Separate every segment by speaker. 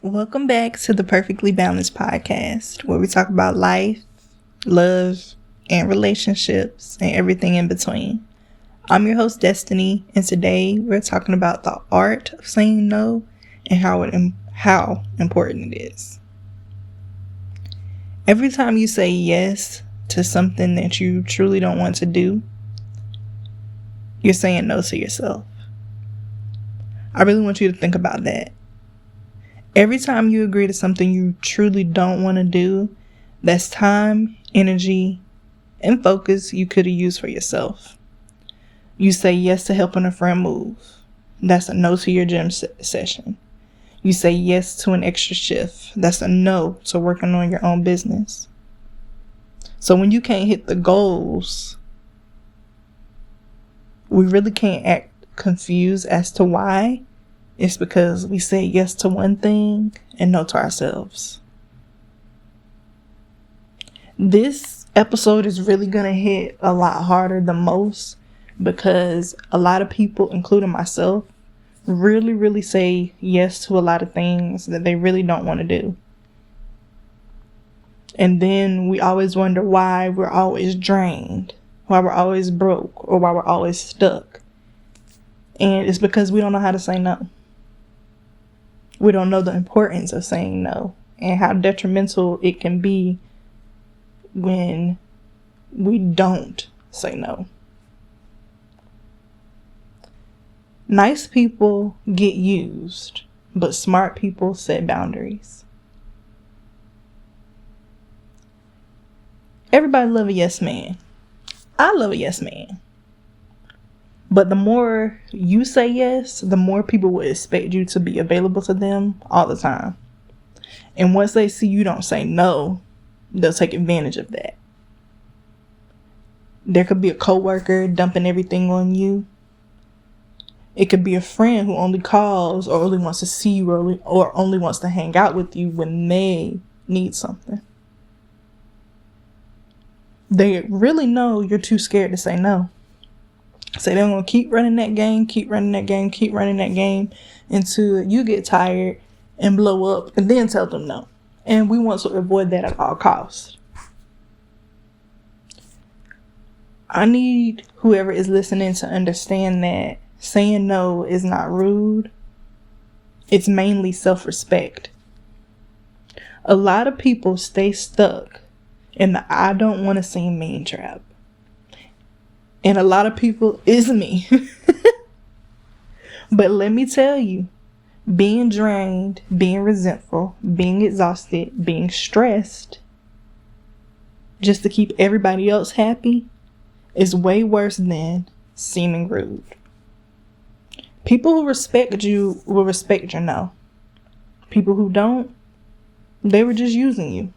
Speaker 1: Welcome back to the Perfectly Balanced podcast, where we talk about life, love, and relationships, and everything in between. I'm your host, Destiny, and today we're talking about the art of saying no and how important it is. Every time you say yes to something that you truly don't want to do, you're saying no to yourself. I really want you to think about that. Every time you agree to something you truly don't want to do, that's time, energy, and focus you could have used for yourself. You say yes to helping a friend move. That's a no to your gym session. You say yes to an extra shift. That's a no to working on your own business. So when you can't hit the goals, we really can't act confused as to why. It's because we say yes to one thing and no to ourselves. This episode is really going to hit a lot harder than most because a lot of people, including myself, really say yes to a lot of things that they really don't want to do. And then we always wonder why we're always drained, why we're always broke, or why we're always stuck. And it's because we don't know how to say no. We don't know the importance of saying no and how detrimental it can be when we don't say no. Nice people get used, but smart people set boundaries. Everybody loves a yes man. I love a yes man. But the more you say yes, the more people will expect you to be available to them all the time. And once they see you don't say no, they'll take advantage of that. There could be a coworker dumping everything on you. It could be a friend who only calls or only wants to see you or only wants to hang out with you when they need something. They really know you're too scared to say no. So they're going to keep running that game until you get tired and blow up and then tell them no. And we want to avoid that at all costs. I need whoever is listening to understand that saying no is not rude. It's mainly self-respect. A lot of people stay stuck in the I don't want to seem mean trap. And a lot of people is me. But let me tell you, being drained, being resentful, being exhausted, being stressed, just to keep everybody else happy, is way worse than seeming rude. People who respect you will respect your no. People who don't, they were just using you.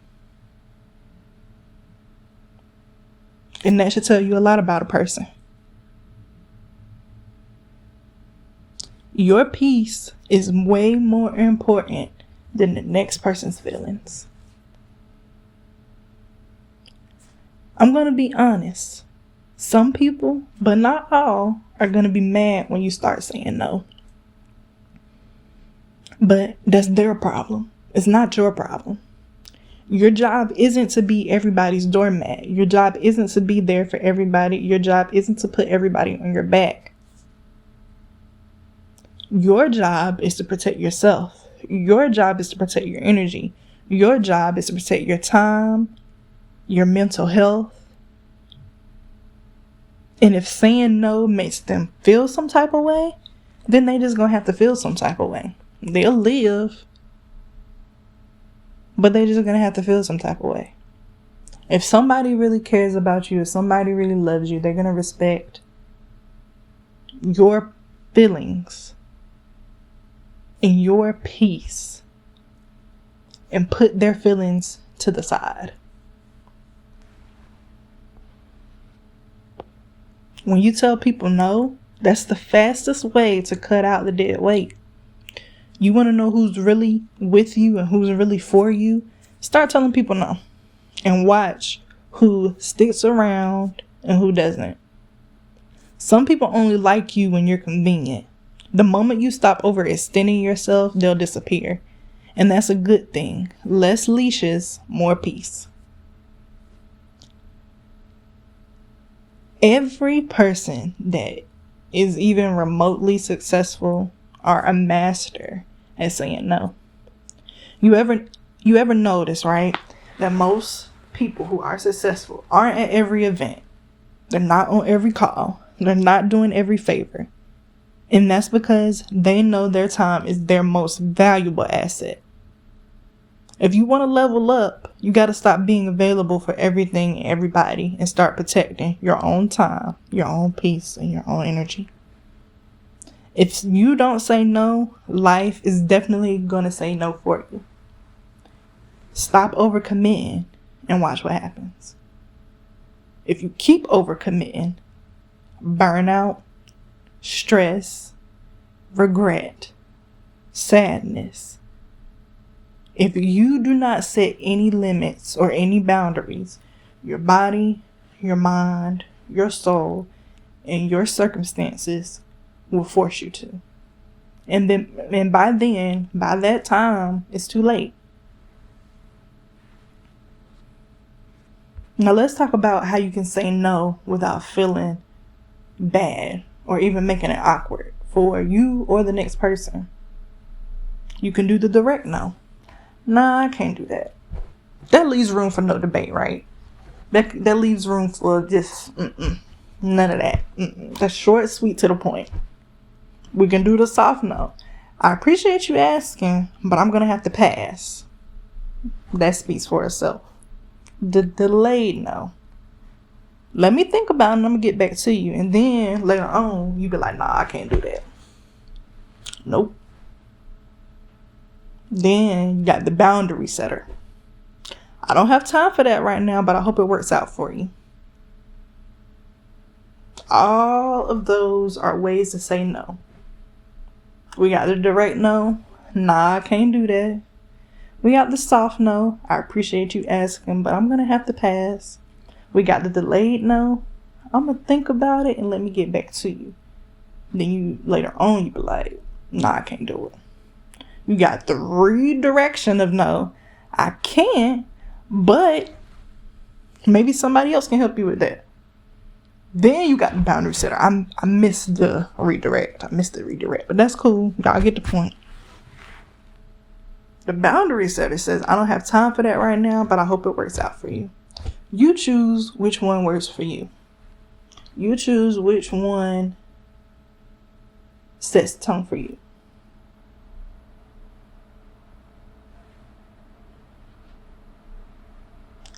Speaker 1: And that should tell you a lot about a person. Your peace is way more important than the next person's feelings. I'm going to be honest. Some people, but not all, are going to be mad when you start saying no. But that's their problem. It's not your problem. Your job isn't to be everybody's doormat. Your job isn't to be there for everybody. Your job isn't to put everybody on your back. Your job is to protect yourself. Your job is to protect your energy. Your job is to protect your time, your mental health. And if saying no makes them feel some type of way, then they just gonna have to feel some type of way. They'll live, but they're just going to have to feel some type of way. If somebody really cares about you, if somebody really loves you, they're going to respect your feelings and your peace and put their feelings to the side. When you tell people no, that's the fastest way to cut out the dead weight. You want to know who's really with you and who's really for you? Start telling people no. And watch who sticks around and who doesn't. Some people only like you when you're convenient. The moment you stop overextending yourself, they'll disappear. And that's a good thing. Less leashes, more peace. Every person that is even remotely successful are a master at saying no. You ever notice, right, that most people who are successful aren't at every event. They're not on every call. They're not doing every favor. And that's because they know their time is their most valuable asset. If you want to level up, you got to stop being available for everything and everybody and start protecting your own time, your own peace, and your own energy. If you don't say no, life is definitely going to say no for you. Stop overcommitting and watch what happens. If you keep overcommitting, burnout, stress, regret, sadness. If you do not set any limits or any boundaries, your body, your mind, your soul, and your circumstances will force you to. And by that time, it's too late. Now let's talk about how you can say no without feeling bad or even making it awkward for you or the next person. You can do the direct no. Nah, I can't do that. That leaves room for no debate, right? That leaves room for just none of that. That's short, sweet, to the point. We can do the soft no. I appreciate you asking, but I'm gonna have to pass. That speaks for itself. The delayed no. Let me think about it and I'm gonna get back to you. And then later on, you be like, nah, I can't do that. Nope. Then you got the boundary setter. I don't have time for that right now, but I hope it works out for you. All of those are ways to say no. We got the direct no. Nah, I can't do that. We got the soft no. I appreciate you asking, but I'm going to have to pass. We got the delayed no. I'm going to think about it and let me get back to you. Then you later on, you be like, nah, I can't do it. You got the redirection of no. I can, but maybe somebody else can help you with that. Then you got the boundary setter. I missed the redirect. But that's cool. Y'all get the point. The boundary setter says, I don't have time for that right now, but I hope it works out for you. You choose which one works for you. You choose which one sets the tone for you.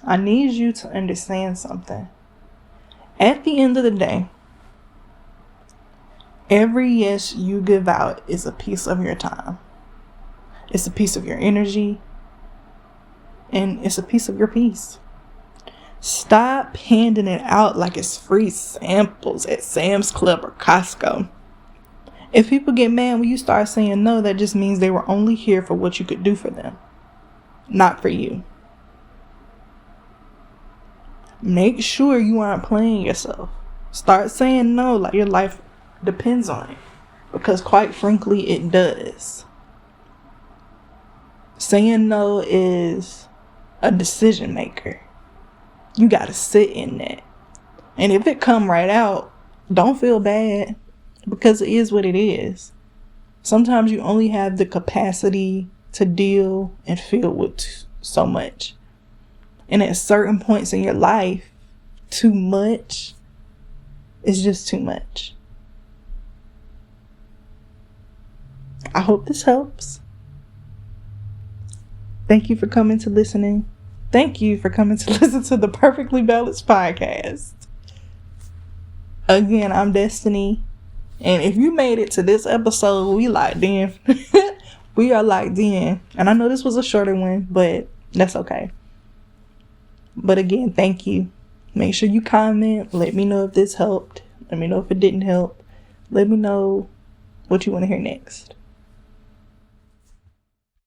Speaker 1: I need you to understand something. At the end of the day, every yes you give out is a piece of your time. It's a piece of your energy. And it's a piece of your peace. Stop handing it out like it's free samples at Sam's Club or Costco. If people get mad when you start saying no, that just means they were only here for what you could do for them, not for you. Make sure you aren't playing yourself. Start saying no like your life depends on it. Because quite frankly, it does. Saying no is a decision maker. You gotta sit in that. And if it come right out, don't feel bad. Because it is what it is. Sometimes you only have the capacity to deal and feel with so much. And at certain points in your life, too much is just too much. I hope this helps. Thank you for coming to listening. Thank you for coming to listen to the Perfectly Balanced Podcast. Again, I'm Destiny. And if you made it to this episode, we locked in. We are locked in. And I know this was a shorter one, but that's okay. But again, thank you. Make sure you comment. Let me know if this helped. Let me know if it didn't help. Let me know what you want to hear next.